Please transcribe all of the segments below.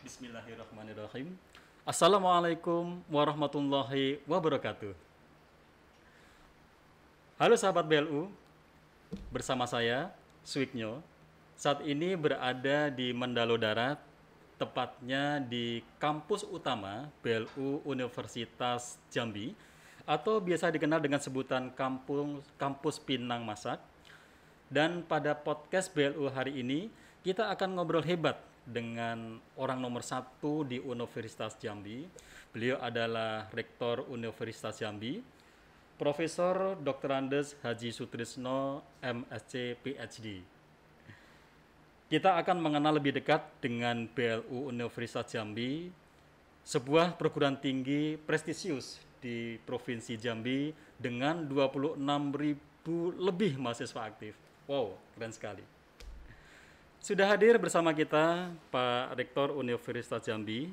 Bismillahirrahmanirrahim. Assalamualaikum warahmatullahi wabarakatuh. Halo sahabat BLU, bersama saya Swiknyo. Saat ini berada di Mendalo Darat, tepatnya di kampus utama BLU Universitas Jambi, atau biasa dikenal dengan sebutan kampus Pinang Masak. Dan pada podcast BLU hari ini, kita akan ngobrol hebat dengan orang nomor satu di Universitas Jambi. Beliau adalah Rektor Universitas Jambi, Profesor Dr. Andes Haji Sutrisno, MSc PhD. Kita akan mengenal lebih dekat dengan BLU Universitas Jambi, sebuah perguruan tinggi prestisius di Provinsi Jambi dengan 26.000 lebih mahasiswa aktif. Wow, keren sekali. Sudah hadir bersama kita Pak Rektor Universitas Jambi.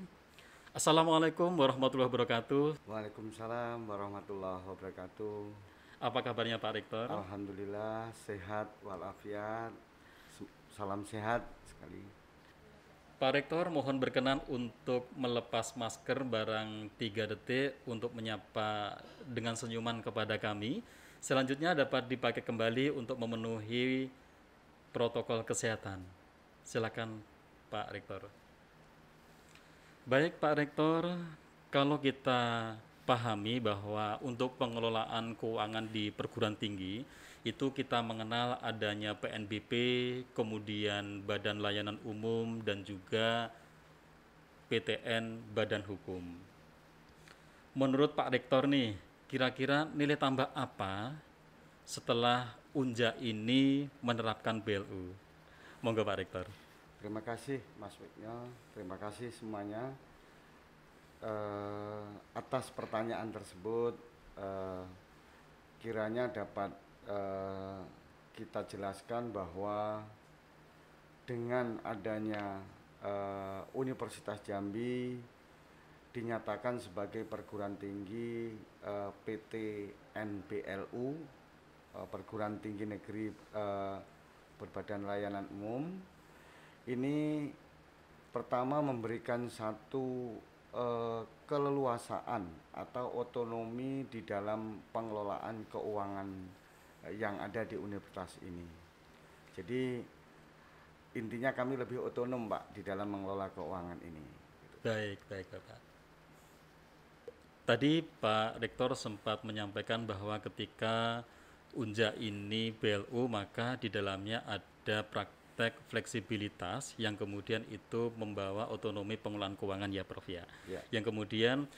Assalamualaikum warahmatullahi wabarakatuh. Waalaikumsalam warahmatullahi wabarakatuh. Apa kabarnya Pak Rektor? Alhamdulillah sehat walafiat. Salam sehat sekali. Pak Rektor mohon berkenan untuk melepas masker barang 3 detik untuk menyapa dengan senyuman kepada kami. Selanjutnya dapat dipakai kembali untuk memenuhi protokol kesehatan. Silakan Pak Rektor. Baik Pak Rektor, kalau kita pahami bahwa untuk pengelolaan keuangan di perguruan tinggi itu kita mengenal adanya PNBP, kemudian Badan Layanan Umum dan juga PTN Badan Hukum. Menurut Pak Rektor nih, kira-kira nilai tambah apa setelah Unja ini menerapkan BLU? Monggo Pak Rektor. Terima kasih Mas Wiknya, terima kasih semuanya atas pertanyaan tersebut. Kiranya dapat kita jelaskan bahwa dengan adanya Universitas Jambi dinyatakan sebagai perguruan tinggi PTNBLU, perguruan tinggi negeri berbadan layanan umum. Ini pertama memberikan satu keleluasaan atau otonomi di dalam pengelolaan keuangan yang ada di universitas ini. Jadi intinya kami lebih otonom Pak di dalam mengelola keuangan ini. Baik Bapak. Tadi Pak Rektor sempat menyampaikan bahwa ketika Unja ini BLU maka di dalamnya ada praktek fleksibilitas yang kemudian itu membawa otonomi pengelolaan keuangan ya Prof ya. Yang kemudian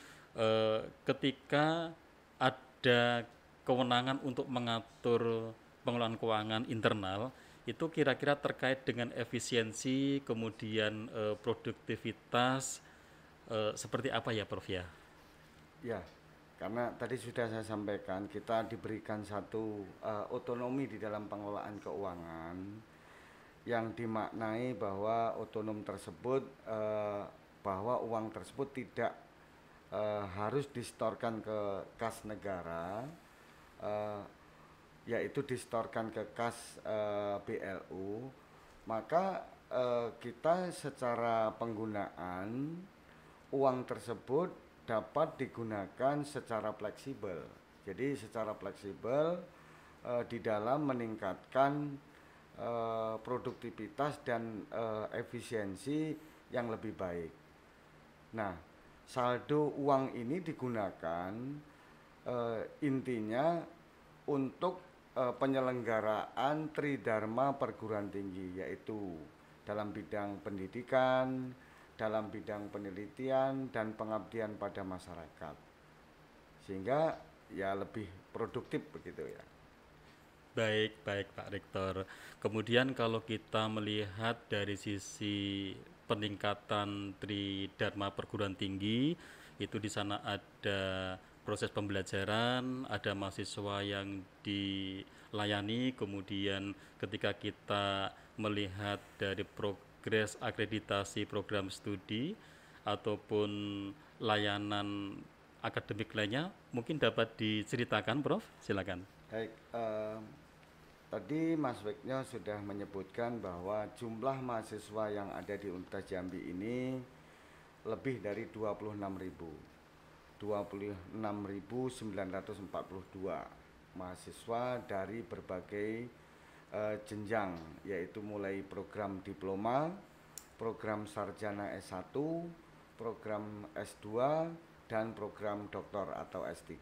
ketika ada kewenangan untuk mengatur pengelolaan keuangan internal itu kira-kira terkait dengan efisiensi kemudian produktivitas seperti apa ya Prof ya? Ya, karena tadi sudah saya sampaikan kita diberikan satu otonomi di dalam pengelolaan keuangan yang dimaknai bahwa otonom tersebut bahwa uang tersebut tidak harus disetorkan ke kas negara, yaitu disetorkan ke kas BLU, maka kita secara penggunaan uang tersebut dapat digunakan secara fleksibel. Jadi secara fleksibel di dalam meningkatkan produktivitas dan efisiensi yang lebih baik. Nah, saldo uang ini digunakan intinya untuk penyelenggaraan Tridharma perguruan tinggi, yaitu dalam bidang pendidikan, dalam bidang penelitian dan pengabdian pada masyarakat, sehingga ya lebih produktif begitu ya. Baik Pak Rektor. Kemudian kalau kita melihat dari sisi peningkatan Tridharma perguruan tinggi, itu di sana ada proses pembelajaran, ada mahasiswa yang dilayani, kemudian ketika kita melihat dari progres akreditasi program studi ataupun layanan akademik lainnya, mungkin dapat diceritakan Prof, silakan. Baik, tadi Mas Weknya sudah menyebutkan bahwa jumlah mahasiswa yang ada di Universitas Jambi ini lebih dari 26.942 mahasiswa dari berbagai jenjang, yaitu mulai program diploma, program sarjana S1, program S2, dan program doktor atau S3.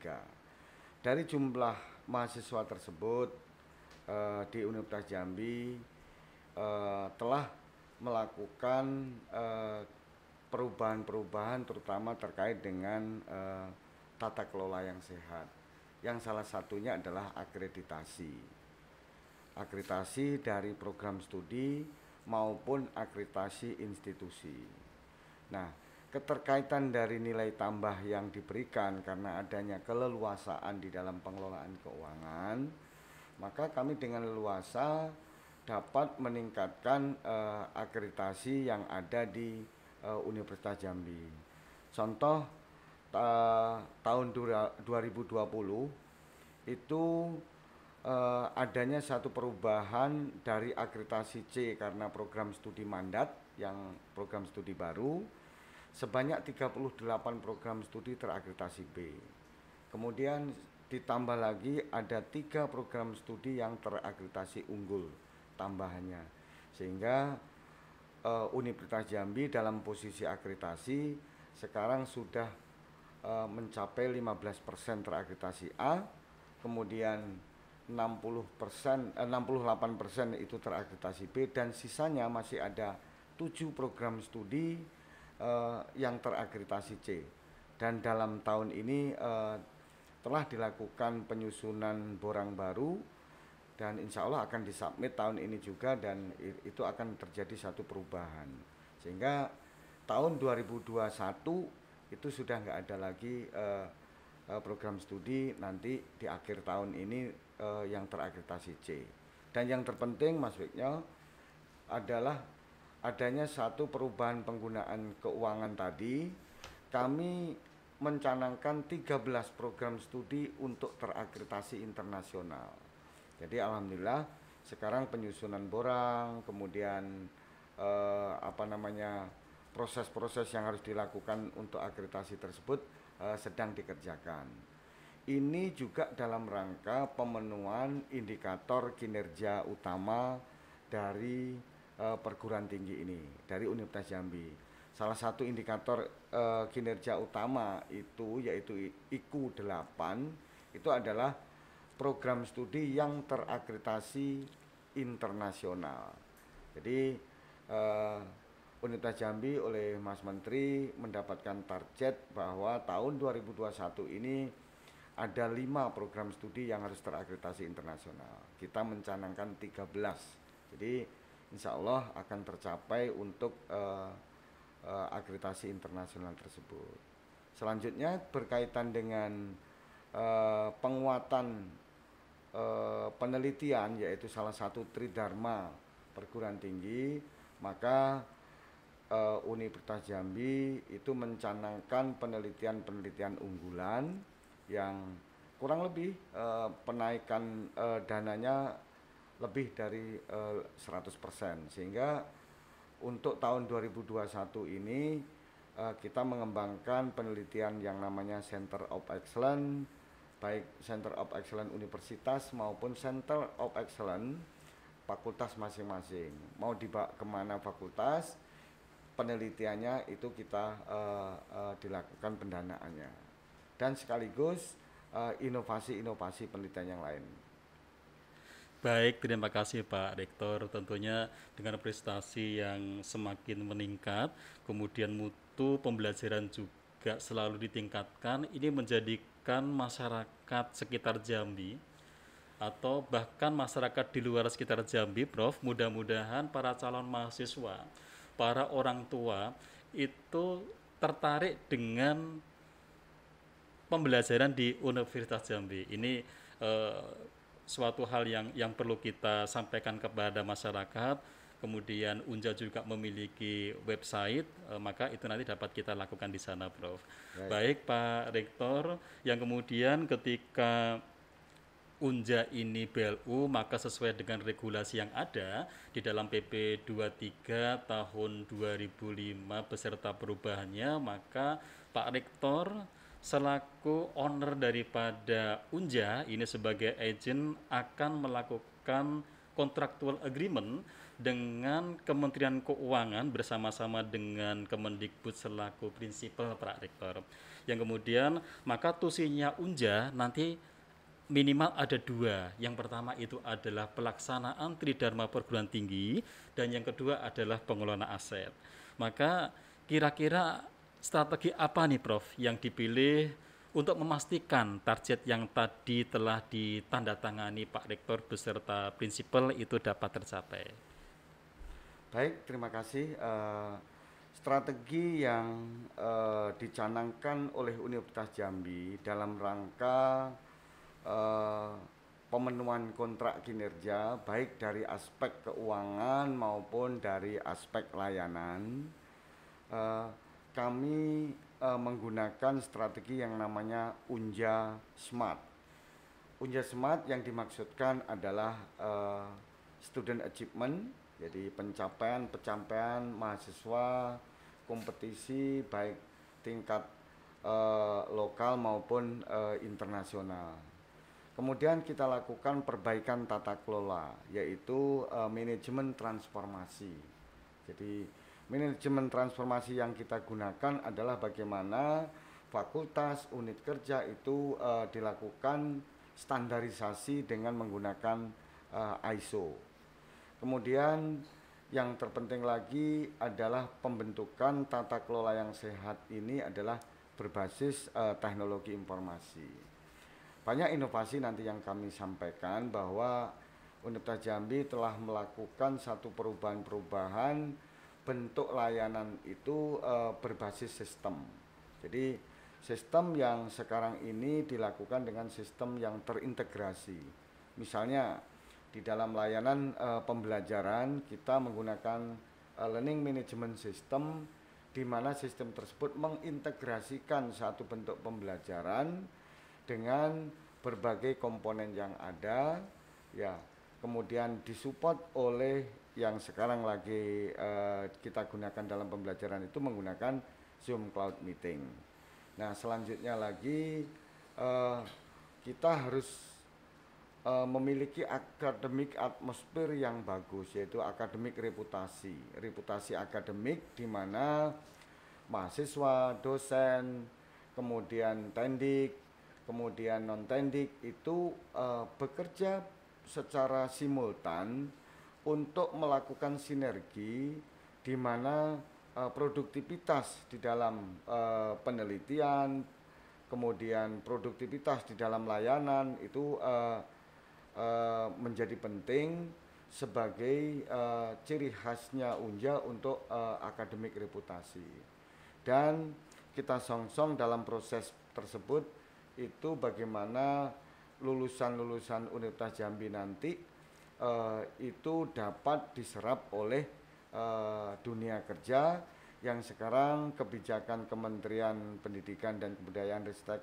Dari jumlah mahasiswa tersebut di Universitas Jambi telah melakukan perubahan-perubahan terutama terkait dengan tata kelola yang sehat, yang salah satunya adalah akreditasi dari program studi maupun akreditasi institusi. Nah, keterkaitan dari nilai tambah yang diberikan karena adanya keleluasaan di dalam pengelolaan keuangan, maka kami dengan leluasa dapat meningkatkan akreditasi yang ada di Universitas Jambi. Contoh tahun 2020 itu adanya satu perubahan dari akreditasi C karena program studi mandat yang program studi baru, sebanyak 38 program studi terakreditasi B. Kemudian ditambah lagi ada 3 program studi yang terakreditasi unggul tambahannya, sehingga Universitas Jambi dalam posisi akreditasi sekarang sudah mencapai 15% terakreditasi A, kemudian 68% itu terakreditasi B, dan sisanya masih ada 7 program studi yang terakreditasi C. Dan dalam tahun ini telah dilakukan penyusunan borang baru dan insya Allah akan disubmit tahun ini juga, dan itu akan terjadi satu perubahan sehingga tahun 2021 itu sudah nggak ada lagi program studi nanti di akhir tahun ini yang terakreditasi C. Dan yang terpenting Mas Wiknyo adalah adanya satu perubahan penggunaan keuangan tadi. Kami mencanangkan 13 program studi untuk terakreditasi internasional. Jadi alhamdulillah sekarang penyusunan borang, kemudian proses-proses yang harus dilakukan untuk akreditasi tersebut sedang dikerjakan. Ini juga dalam rangka pemenuhan indikator kinerja utama dari perguruan tinggi ini, dari Universitas Jambi. Salah satu indikator kinerja utama itu yaitu IQ 8, itu adalah program studi yang terakreditasi internasional. Jadi Universitas Jambi oleh Mas Menteri mendapatkan target bahwa tahun 2021 ini ada 5 program studi yang harus terakreditasi internasional. Kita mencanangkan 13. Jadi insya Allah akan tercapai untuk akreditasi internasional tersebut. Selanjutnya berkaitan dengan penguatan penelitian, yaitu salah satu tridharma perguruan tinggi, maka Universitas Jambi itu mencanangkan penelitian unggulan yang kurang lebih penaikan dananya lebih dari 100%, sehingga untuk tahun 2021 ini kita mengembangkan penelitian yang namanya Center of Excellence, baik Center of Excellence universitas maupun Center of Excellence fakultas masing-masing. Mau dibawa kemana fakultas, penelitiannya itu kita dilakukan pendanaannya, dan sekaligus inovasi-inovasi penelitian yang lain. Baik, terima kasih Pak Rektor. Tentunya dengan prestasi yang semakin meningkat, kemudian mutu pembelajaran juga selalu ditingkatkan, ini menjadikan masyarakat sekitar Jambi atau bahkan masyarakat di luar sekitar Jambi, Prof, mudah-mudahan para calon mahasiswa, para orang tua itu tertarik dengan pembelajaran di Universitas Jambi. Ini suatu hal yang perlu kita sampaikan kepada masyarakat. Kemudian Unja juga memiliki website, maka itu nanti dapat kita lakukan di sana, Prof. Baik Pak Rektor, yang kemudian ketika Unja ini BLU, maka sesuai dengan regulasi yang ada di dalam PP 23 tahun 2005 beserta perubahannya, maka Pak Rektor selaku owner daripada Unja ini sebagai agent akan melakukan contractual agreement dengan Kementerian Keuangan bersama-sama dengan Kemendikbud selaku prinsipal Pak Rektor. Yang kemudian maka tusinya Unja nanti minimal ada dua. Yang pertama itu adalah pelaksanaan Tridharma perguruan tinggi dan yang kedua adalah pengelolaan aset. Maka kira-kira strategi apa nih Prof yang dipilih untuk memastikan target yang tadi telah ditandatangani Pak Rektor beserta prinsipal itu dapat tercapai? Baik, terima kasih. Strategi yang dicanangkan oleh Universitas Jambi dalam rangka pemenuhan kontrak kinerja baik dari aspek keuangan maupun dari aspek layanan, kami menggunakan strategi yang namanya Unja Smart. Unja Smart yang dimaksudkan adalah student achievement, jadi pencapaian mahasiswa kompetisi baik tingkat lokal maupun internasional. Kemudian kita lakukan perbaikan tata kelola, yaitu manajemen transformasi. Jadi manajemen transformasi yang kita gunakan adalah bagaimana fakultas, unit kerja itu dilakukan standarisasi dengan menggunakan ISO. Kemudian yang terpenting lagi adalah pembentukan tata kelola yang sehat ini adalah berbasis teknologi informasi. Banyak inovasi nanti yang kami sampaikan bahwa Universitas Jambi telah melakukan satu perubahan-perubahan bentuk layanan itu berbasis sistem. Jadi sistem yang sekarang ini dilakukan dengan sistem yang terintegrasi. Misalnya di dalam layanan pembelajaran kita menggunakan learning management system, di mana sistem tersebut mengintegrasikan satu bentuk pembelajaran dengan berbagai komponen yang ada, ya, kemudian disupport oleh yang sekarang lagi kita gunakan dalam pembelajaran itu menggunakan Zoom Cloud Meeting. Nah, selanjutnya lagi kita harus memiliki akademik atmosfer yang bagus, yaitu akademik reputasi akademik di mana mahasiswa, dosen, kemudian tendik, kemudian non-tendik itu bekerja secara simultan untuk melakukan sinergi di mana produktivitas di dalam penelitian, kemudian produktivitas di dalam layanan itu menjadi penting sebagai ciri khasnya Unja untuk akademik reputasi. Dan kita songsong dalam proses tersebut itu bagaimana lulusan-lulusan Universitas Jambi nanti itu dapat diserap oleh dunia kerja yang sekarang kebijakan Kementerian Pendidikan dan Kebudayaan Ristek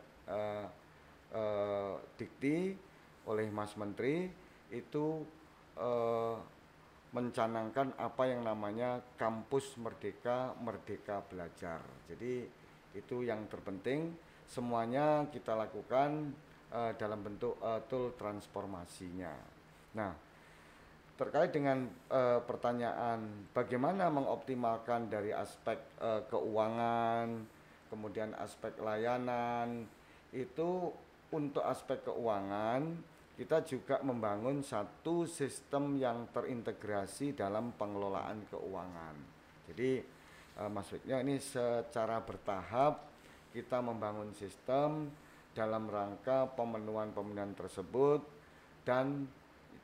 Dikti oleh Mas Menteri itu mencanangkan apa yang namanya kampus merdeka, merdeka belajar. Jadi itu yang terpenting. Semuanya kita lakukan dalam bentuk tool transformasinya. Nah, terkait dengan pertanyaan bagaimana mengoptimalkan dari aspek keuangan, kemudian aspek layanan, itu untuk aspek keuangan kita juga membangun satu sistem yang terintegrasi dalam pengelolaan keuangan. Jadi maksudnya ini secara bertahap kita membangun sistem dalam rangka pemenuhan tersebut, dan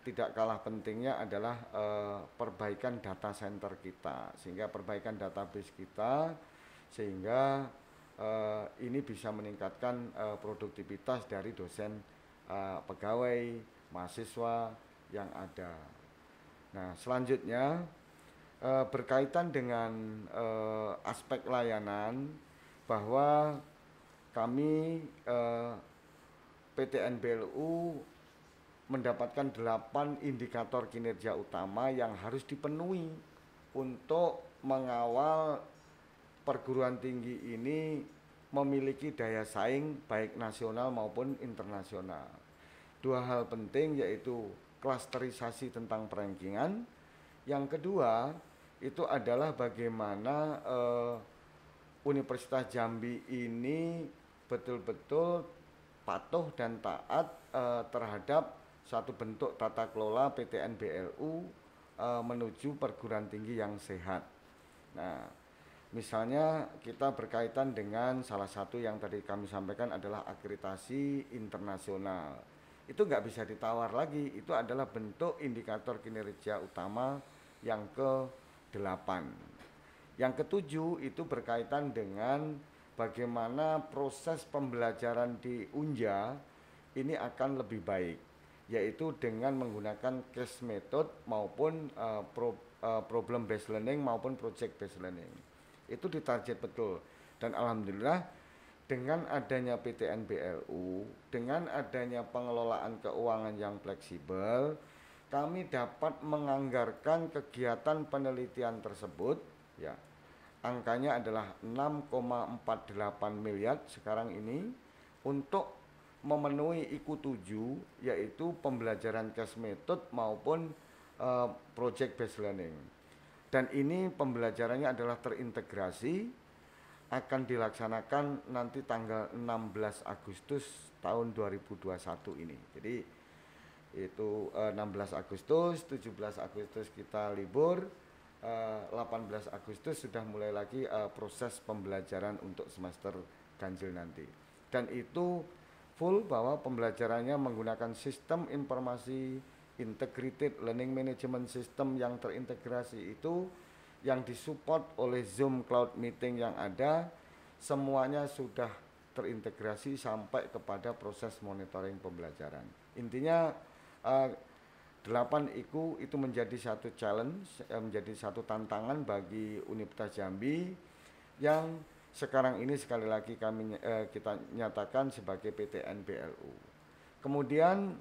tidak kalah pentingnya adalah perbaikan data center kita, sehingga perbaikan database kita sehingga ini bisa meningkatkan produktivitas dari dosen, pegawai, mahasiswa yang ada. Nah, selanjutnya berkaitan dengan aspek layanan, bahwa kami PTN BLU mendapatkan 8 indikator kinerja utama yang harus dipenuhi untuk mengawal perguruan tinggi ini memiliki daya saing baik nasional maupun internasional. Dua hal penting yaitu klasterisasi tentang perankingan. Yang kedua itu adalah bagaimana Universitas Jambi ini betul-betul patuh dan taat terhadap suatu bentuk tata kelola PTN BLU menuju perguruan tinggi yang sehat. Nah, misalnya kita berkaitan dengan salah satu yang tadi kami sampaikan adalah akreditasi internasional. Itu nggak bisa ditawar lagi, itu adalah bentuk indikator kinerja utama yang ke-8. Yang ke-7 itu berkaitan dengan bagaimana proses pembelajaran di Unja ini akan lebih baik, yaitu dengan menggunakan case method maupun problem based learning maupun project based learning. Itu ditarget betul, dan alhamdulillah dengan adanya PTN BLU, dengan adanya pengelolaan keuangan yang fleksibel, kami dapat menganggarkan kegiatan penelitian tersebut, ya, angkanya adalah 6,48 miliar sekarang ini untuk memenuhi IKU 7, yaitu pembelajaran case method maupun project based learning. Dan ini pembelajarannya adalah terintegrasi, akan dilaksanakan nanti tanggal 16 Agustus tahun 2021 ini. Jadi itu 16 Agustus, 17 Agustus kita libur, 18 Agustus sudah mulai lagi proses pembelajaran untuk semester ganjil nanti. Dan itu full bahwa pembelajarannya menggunakan sistem informasi integrated learning management system yang terintegrasi itu, yang disupport oleh Zoom Cloud Meeting yang ada, semuanya sudah terintegrasi sampai kepada proses monitoring pembelajaran. Intinya 8 IKU itu menjadi satu challenge, menjadi satu tantangan bagi Universitas Jambi yang sekarang ini sekali lagi kita nyatakan sebagai PTN BLU. Kemudian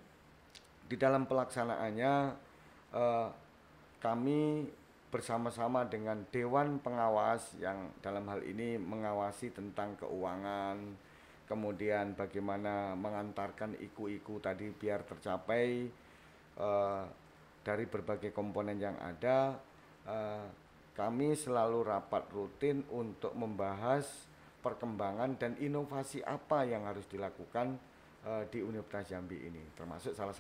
di dalam pelaksanaannya kami bersama-sama dengan Dewan Pengawas yang dalam hal ini mengawasi tentang keuangan, kemudian bagaimana mengantarkan IKU-IKU tadi biar tercapai dari berbagai komponen yang ada. Kami selalu rapat rutin untuk membahas perkembangan dan inovasi apa yang harus dilakukan di Universitas Jambi ini, termasuk salah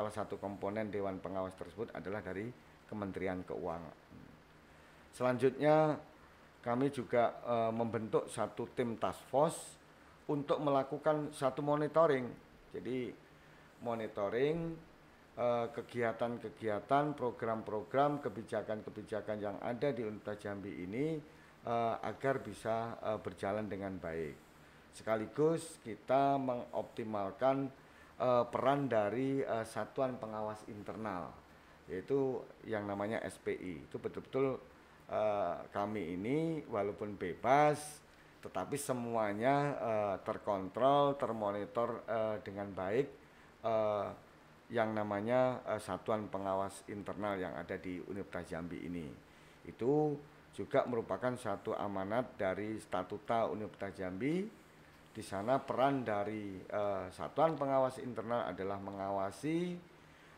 satu komponen Dewan Pengawas tersebut adalah dari Kementerian Keuangan. Selanjutnya kami juga membentuk satu tim task force untuk melakukan satu monitoring. Jadi monitoring kegiatan-kegiatan, program-program, kebijakan-kebijakan yang ada di Universitas Jambi ini agar bisa berjalan dengan baik. Sekaligus kita mengoptimalkan peran dari Satuan Pengawas Internal, yaitu yang namanya SPI. Itu betul-betul kami ini walaupun bebas, tetapi semuanya terkontrol, termonitor dengan baik, yang namanya Satuan Pengawas Internal yang ada di Universitas Jambi ini. Itu juga merupakan satu amanat dari statuta Universitas Jambi. Di sana peran dari Satuan Pengawas Internal adalah mengawasi,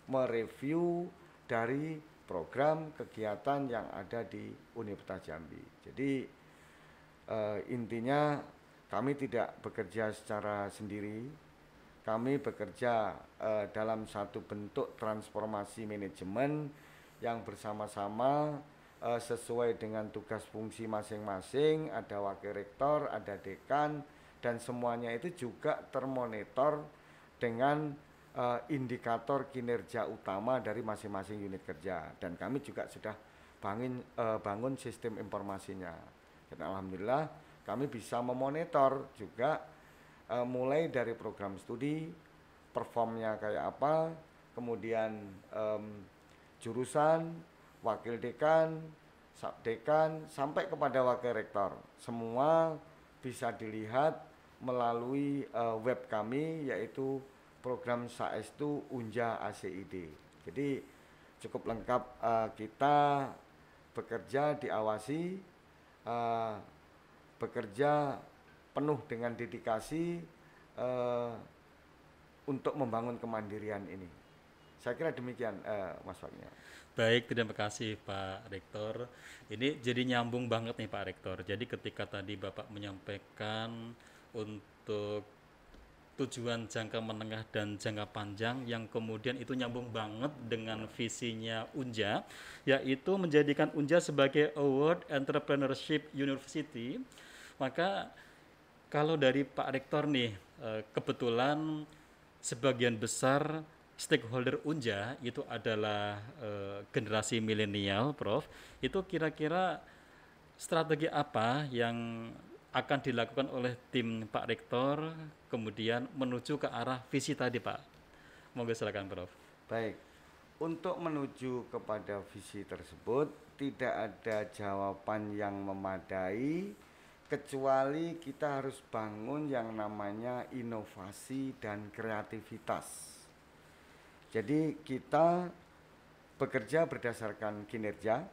mereview dari program kegiatan yang ada di Universitas Jambi. Jadi intinya kami tidak bekerja secara sendiri, kami bekerja dalam satu bentuk transformasi manajemen yang bersama-sama sesuai dengan tugas fungsi masing-masing. Ada wakil rektor, ada dekan, dan semuanya itu juga termonitor dengan indikator kinerja utama dari masing-masing unit kerja, dan kami juga sudah bangun sistem informasinya. Dan alhamdulillah kami bisa memonitor juga mulai dari program studi, performnya kayak apa, kemudian jurusan, wakil dekan, subdekan, sampai kepada wakil rektor. Semua bisa dilihat melalui web kami, yaitu program Saestu Unja ACID. Jadi cukup lengkap, kita bekerja diawasi, bekerja penuh dengan dedikasi untuk membangun kemandirian ini. Saya kira demikian, Mas Wagnya. Baik, terima kasih Pak Rektor. Ini jadi nyambung banget nih Pak Rektor. Jadi ketika tadi Bapak menyampaikan untuk tujuan jangka menengah dan jangka panjang yang kemudian itu nyambung banget dengan visinya Unja, yaitu menjadikan Unja sebagai Award Entrepreneurship University. Maka kalau dari Pak Rektor nih, kebetulan sebagian besar stakeholder Unja itu adalah generasi milenial, Prof. Itu kira-kira strategi apa yang akan dilakukan oleh tim Pak Rektor kemudian menuju ke arah visi tadi, Pak? Monggo silakan, Prof. Baik, untuk menuju kepada visi tersebut tidak ada jawaban yang memadai kecuali kita harus bangun yang namanya inovasi dan kreativitas. Jadi kita bekerja berdasarkan kinerja,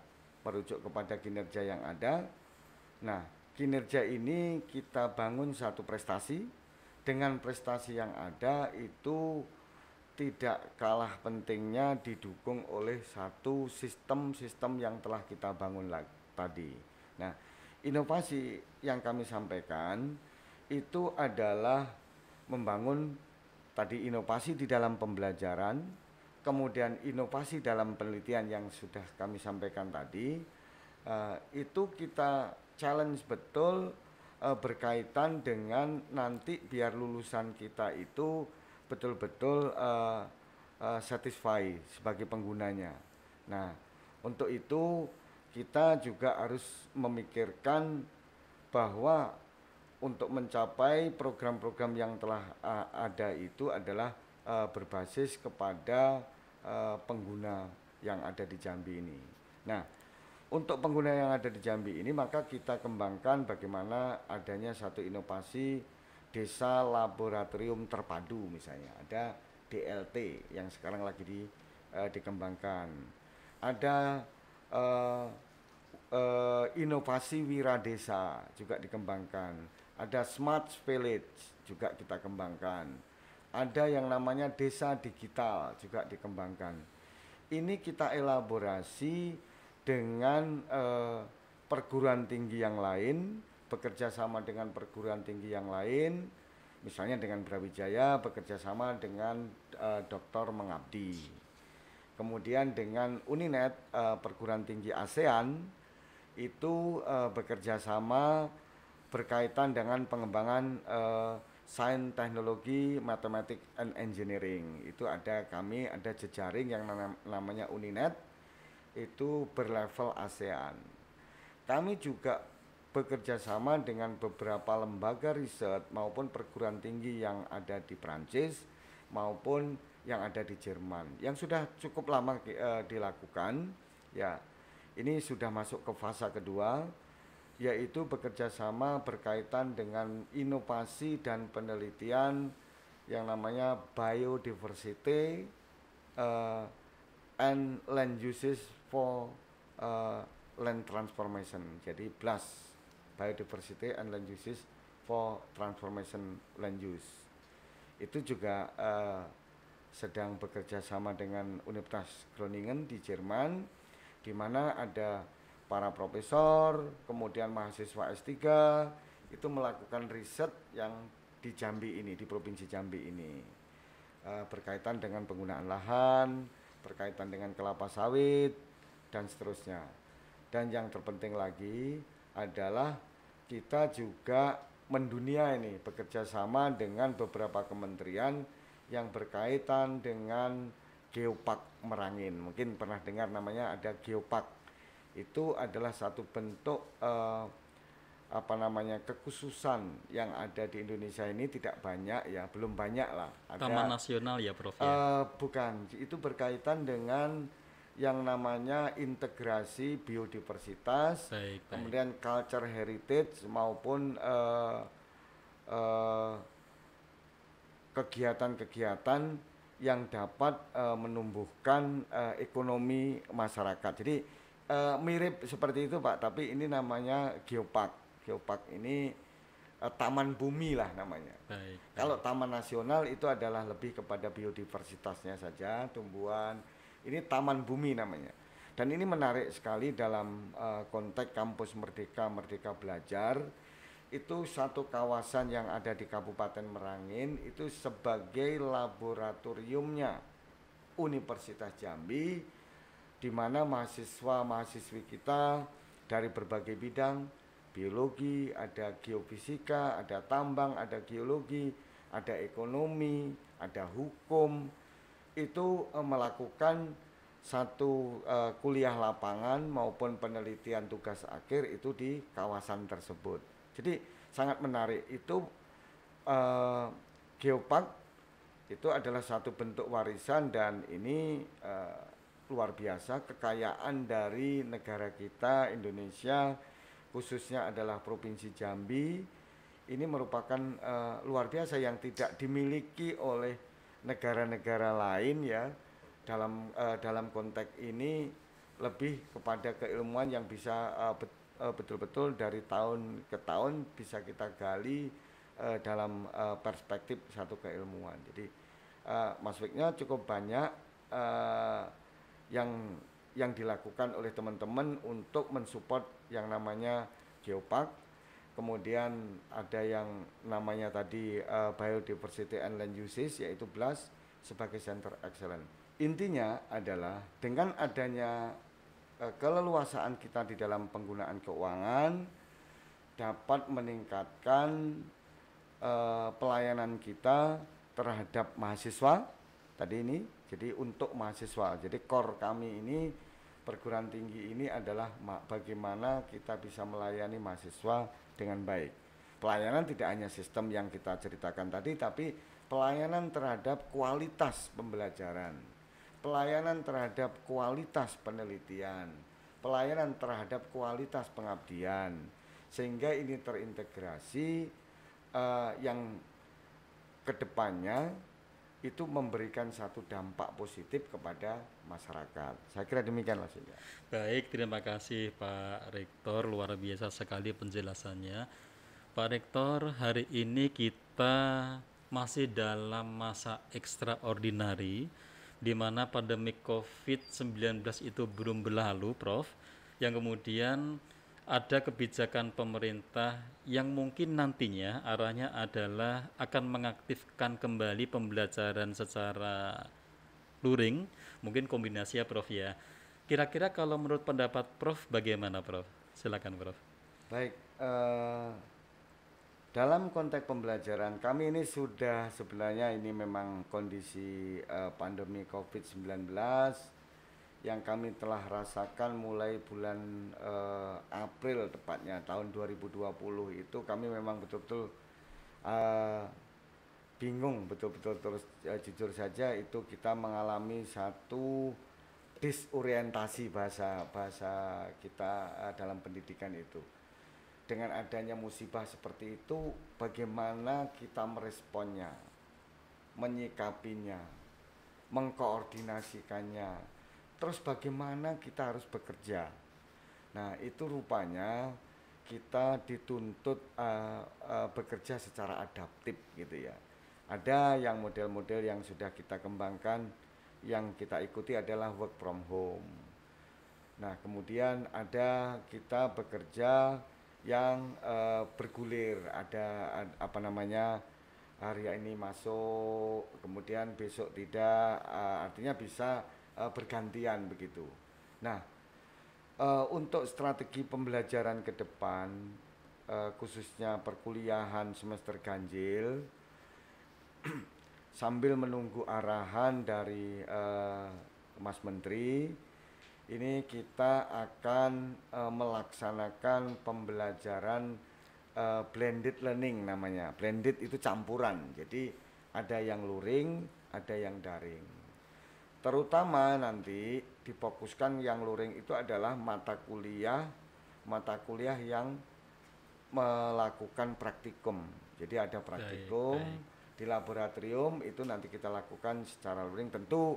merujuk kepada kinerja yang ada. Nah, kinerja ini kita bangun satu prestasi. Dengan prestasi yang ada itu tidak kalah pentingnya didukung oleh satu sistem-sistem yang telah kita bangun tadi. Nah, inovasi yang kami sampaikan itu adalah membangun tadi inovasi di dalam pembelajaran, kemudian inovasi dalam penelitian yang sudah kami sampaikan tadi, itu kita challenge betul berkaitan dengan nanti biar lulusan kita itu betul-betul satisfy sebagai penggunanya. Nah, untuk itu kita juga harus memikirkan bahwa untuk mencapai program-program yang telah ada itu adalah berbasis kepada pengguna yang ada di Jambi ini. Nah, untuk pengguna yang ada di Jambi ini maka kita kembangkan bagaimana adanya satu inovasi desa laboratorium terpadu, misalnya ada DLT yang sekarang lagi dikembangkan, ada inovasi wiradesa juga dikembangkan, ada smart village juga kita kembangkan, ada yang namanya desa digital juga dikembangkan. Ini kita elaborasi dengan perguruan tinggi yang lain, bekerja sama dengan perguruan tinggi yang lain, misalnya dengan Brawijaya bekerja sama dengan Dr. Mengabdi, kemudian dengan Uninet, perguruan tinggi ASEAN itu bekerja sama berkaitan dengan pengembangan sains, teknologi, matematik, and engineering. Itu ada kami, ada jejaring yang namanya Uninet, itu berlevel ASEAN. Kami juga bekerja sama dengan beberapa lembaga riset maupun perguruan tinggi yang ada di Prancis maupun yang ada di Jerman yang sudah cukup lama dilakukan. Ya, ini sudah masuk ke fase kedua, yaitu bekerja sama berkaitan dengan inovasi dan penelitian yang namanya biodiversity and land uses for land transformation. Jadi BLAS, biodiversity and land uses for transformation land use. Itu juga sedang bekerja sama dengan Universitas Groningen di Jerman, di mana ada para profesor, kemudian mahasiswa S3 itu melakukan riset yang di Jambi ini, di Provinsi Jambi ini, berkaitan dengan penggunaan lahan, berkaitan dengan kelapa sawit, dan seterusnya. Dan yang terpenting lagi adalah kita juga mendunia ini, bekerja sama dengan beberapa kementerian yang berkaitan dengan Geopark Merangin. Mungkin pernah dengar namanya, ada Geopark. Itu adalah satu bentuk kekhususan yang ada di Indonesia ini, tidak banyak ya, belum banyak lah. Ada, Taman Nasional ya, Prof ya? Bukan, itu berkaitan dengan yang namanya integrasi biodiversitas, kemudian culture heritage maupun kegiatan-kegiatan yang dapat menumbuhkan ekonomi masyarakat. Jadi mirip seperti itu Pak, tapi ini namanya geopark. Geopark ini taman bumi lah namanya. Baik, Kalau baik. taman nasional itu adalah lebih kepada biodiversitasnya saja, tumbuhan. Ini taman bumi namanya. Dan ini menarik sekali dalam konteks Kampus Merdeka, Merdeka Belajar. Itu satu kawasan yang ada di Kabupaten Merangin itu sebagai laboratoriumnya Universitas Jambi, di mana mahasiswa-mahasiswi kita dari berbagai bidang, biologi, ada geofisika, ada tambang, ada geologi, ada ekonomi, ada hukum, itu melakukan satu kuliah lapangan maupun penelitian tugas akhir itu di kawasan tersebut. Jadi sangat menarik. Itu geopark itu adalah satu bentuk warisan, dan ini luar biasa kekayaan dari negara kita Indonesia, khususnya adalah Provinsi Jambi. Ini merupakan luar biasa yang tidak dimiliki oleh negara-negara lain ya. Dalam konteks ini lebih kepada keilmuan yang bisa betul-betul dari tahun ke tahun bisa kita gali dalam perspektif satu keilmuan. Jadi masuknya cukup banyak yang dilakukan oleh teman-teman untuk mensupport yang namanya geopark. Kemudian ada yang namanya tadi Biodiversity and Land Uses, yaitu BLAS sebagai Center Excellence. Intinya adalah dengan adanya keleluasaan kita di dalam penggunaan keuangan dapat meningkatkan pelayanan kita terhadap mahasiswa tadi ini. Jadi untuk mahasiswa, jadi core kami ini perguruan tinggi ini adalah bagaimana kita bisa melayani mahasiswa dengan baik. Pelayanan tidak hanya sistem yang kita ceritakan tadi, tapi pelayanan terhadap kualitas pembelajaran, pelayanan terhadap kualitas penelitian, pelayanan terhadap kualitas pengabdian, sehingga ini terintegrasi yang kedepannya itu memberikan satu dampak positif kepada masyarakat. Saya kira demikian maksudnya. Baik, terima kasih Pak Rektor, luar biasa sekali penjelasannya. Pak Rektor, hari ini kita masih dalam masa extraordinary, di mana pandemi COVID-19 itu belum berlalu, Prof. Yang kemudian ada kebijakan pemerintah yang mungkin nantinya arahnya adalah akan mengaktifkan kembali pembelajaran secara luring, mungkin kombinasi ya Prof ya. Kira-kira kalau menurut pendapat Prof bagaimana Prof? Silakan Prof. Baik, dalam konteks pembelajaran kami ini sudah sebenarnya ini memang kondisi pandemi COVID-19 yang kami telah rasakan mulai bulan April tepatnya tahun 2020 itu kami memang betul-betul bingung betul-betul terus jujur saja itu kita mengalami satu disorientasi bahasa kita dalam pendidikan itu. Dengan adanya musibah seperti itu, bagaimana kita meresponnya, menyikapinya, mengkoordinasikannya, terus bagaimana kita harus bekerja. Nah itu rupanya kita dituntut bekerja secara adaptif gitu ya. Ada yang model-model yang sudah kita kembangkan, yang kita ikuti adalah work from home. Nah kemudian ada kita bekerja yang bergulir, ada apa namanya, hari ini masuk kemudian besok tidak, artinya bisa bergantian begitu. Nah untuk strategi pembelajaran ke depan khususnya perkuliahan semester ganjil sambil menunggu arahan dari Mas Menteri, ini kita akan melaksanakan pembelajaran blended learning namanya. Blended itu campuran, jadi ada yang luring, ada yang daring. Terutama nanti difokuskan yang luring itu adalah mata kuliah yang melakukan praktikum. Jadi ada praktikum, di laboratorium itu nanti kita lakukan secara luring. Tentu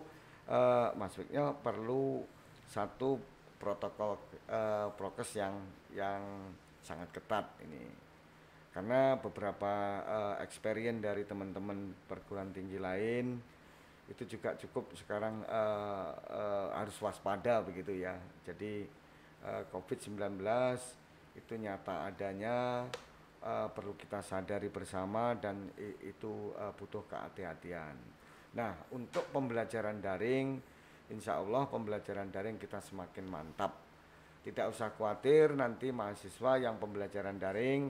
Mas Wiknya perlu satu protokol prokes yang sangat ketat ini, karena beberapa experience dari teman-teman perguruan tinggi lain itu juga cukup sekarang harus waspada begitu ya. Jadi COVID-19 itu nyata adanya, perlu kita sadari bersama, dan itu butuh kehati-hatian. Nah, untuk pembelajaran daring, insya Allah pembelajaran daring kita semakin mantap. Tidak usah khawatir nanti mahasiswa yang pembelajaran daring,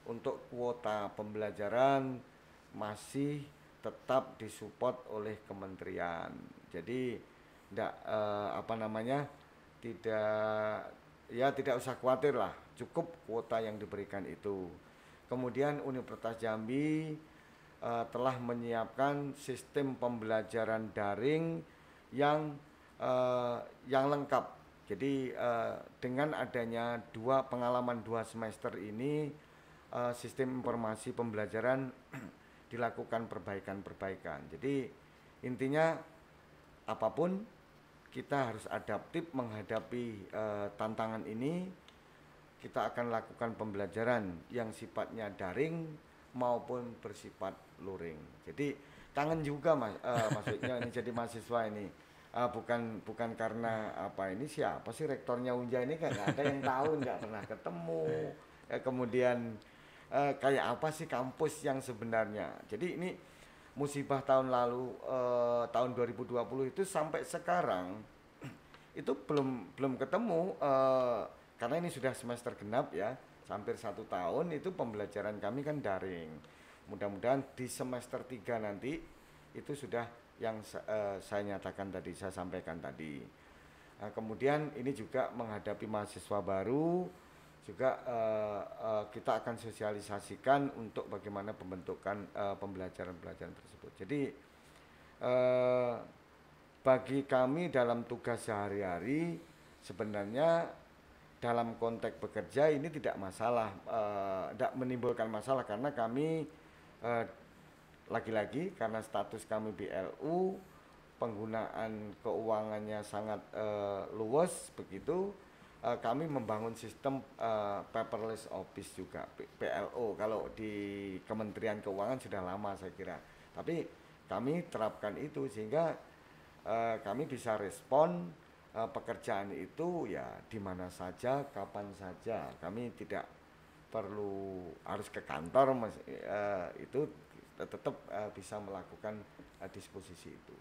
untuk kuota pembelajaran masih tetap disupport oleh kementerian. Jadi tidak usah khawatir lah, cukup kuota yang diberikan itu. Kemudian Universitas Jambi telah menyiapkan sistem pembelajaran daring yang lengkap. Jadi dengan adanya pengalaman 2 semester ini, sistem informasi pembelajaran dilakukan perbaikan. Jadi intinya apapun kita harus adaptif menghadapi tantangan ini. Kita akan lakukan pembelajaran yang sifatnya daring maupun bersifat luring. Jadi kangen juga maksudnya ini jadi mahasiswa ini. Bukan karena ini siapa sih rektornya Unja ini, kan nggak ada yang tahu, nggak pernah ketemu. Kemudian kayak apa sih kampus yang sebenarnya. Jadi ini musibah tahun lalu, tahun 2020 itu sampai sekarang itu belum ketemu, karena ini sudah semester genap ya, hampir 1 tahun itu pembelajaran kami kan daring. Mudah-mudahan di semester 3 nanti itu sudah yang saya sampaikan tadi. Kemudian ini juga menghadapi mahasiswa baru, juga kita akan sosialisasikan untuk bagaimana pembentukan pembelajaran tersebut. Jadi bagi kami dalam tugas sehari-hari sebenarnya dalam konteks bekerja ini tidak masalah, tidak menimbulkan masalah, karena kami lagi-lagi karena status kami BLU, penggunaan keuangannya sangat luas begitu. Kami membangun sistem paperless office juga, PLO. Kalau di Kementerian Keuangan sudah lama saya kira, tapi kami terapkan itu sehingga kami bisa respon pekerjaan itu ya di mana saja, kapan saja. Kami tidak perlu harus ke kantor, itu tetap bisa melakukan disposisi itu.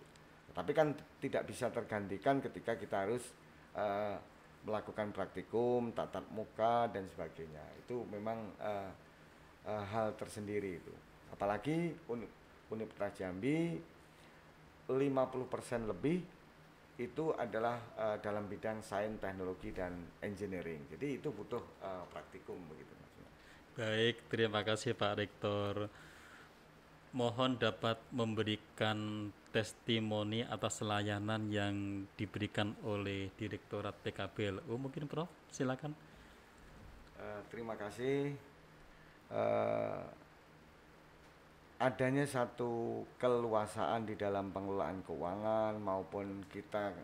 Tapi kan tidak bisa tergantikan ketika kita harus melakukan praktikum, tatap muka dan sebagainya. Itu memang hal tersendiri itu. Apalagi Universitas Jambi 50% lebih itu adalah dalam bidang sains, teknologi dan engineering. Jadi itu butuh praktikum begitu maksudnya. Baik, terima kasih Pak Rektor. Mohon dapat memberikan testimoni atas layanan yang diberikan oleh Direktorat PKBLU. Mungkin Prof, silakan. Terima kasih. Adanya satu keleluasaan di dalam pengelolaan keuangan maupun kita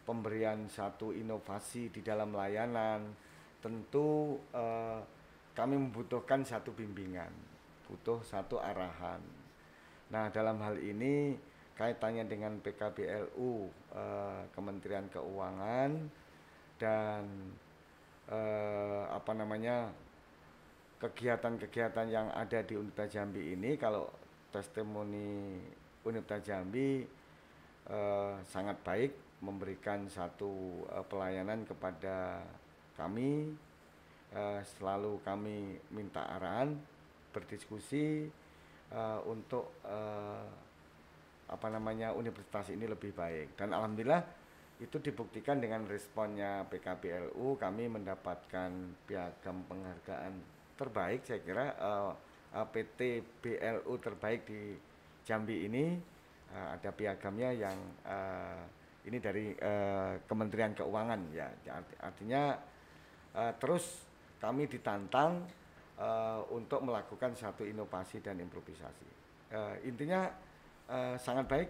pemberian satu inovasi di dalam layanan, tentu kami membutuhkan satu bimbingan, butuh satu arahan. Nah, dalam hal ini kaitannya dengan PKBLU, Kementerian Keuangan dan kegiatan-kegiatan yang ada di Universitas Jambi ini. Kalau testimoni Universitas Jambi sangat baik, memberikan satu pelayanan kepada kami. Selalu kami minta arahan, berdiskusi untuk universitas ini lebih baik, dan alhamdulillah itu dibuktikan dengan responnya PKBLU. Kami mendapatkan piagam penghargaan terbaik, saya kira PT BLU terbaik di Jambi ini. Ada piagamnya yang ini dari Kementerian Keuangan ya, artinya terus kami ditantang untuk melakukan satu inovasi dan improvisasi. Intinya sangat baik,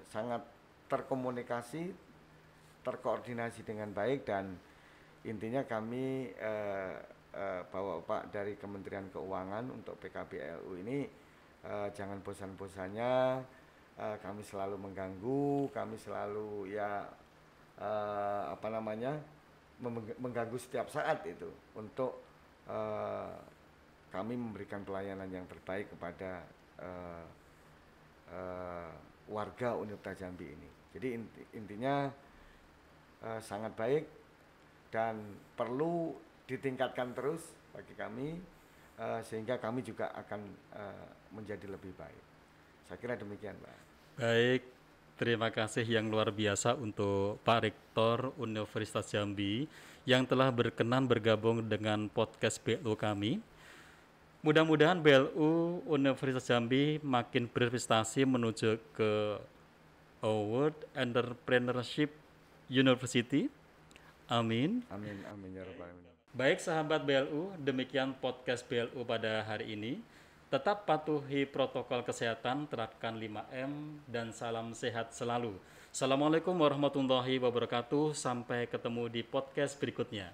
sangat terkomunikasi, terkoordinasi dengan baik, dan intinya kami Bapak dari Kementerian Keuangan untuk PKBLU ini jangan bosan-bosannya, kami selalu mengganggu, kami selalu mengganggu setiap saat itu untuk kami memberikan pelayanan yang terbaik kepada warga Universitas Jambi ini. Jadi intinya sangat baik dan perlu ditingkatkan terus bagi kami, sehingga kami juga akan menjadi lebih baik. Saya kira demikian, Pak. Baik, terima kasih yang luar biasa untuk Pak Rektor Universitas Jambi yang telah berkenan bergabung dengan podcast BLU kami. Mudah-mudahan BLU Universitas Jambi makin berprestasi menuju ke Award Entrepreneurship University. Amin. Amin, amin ya rabbal alamin. Baik sahabat BLU, demikian podcast BLU pada hari ini. Tetap patuhi protokol kesehatan, terapkan 5M, dan salam sehat selalu. Assalamualaikum warahmatullahi wabarakatuh. Sampai ketemu di podcast berikutnya.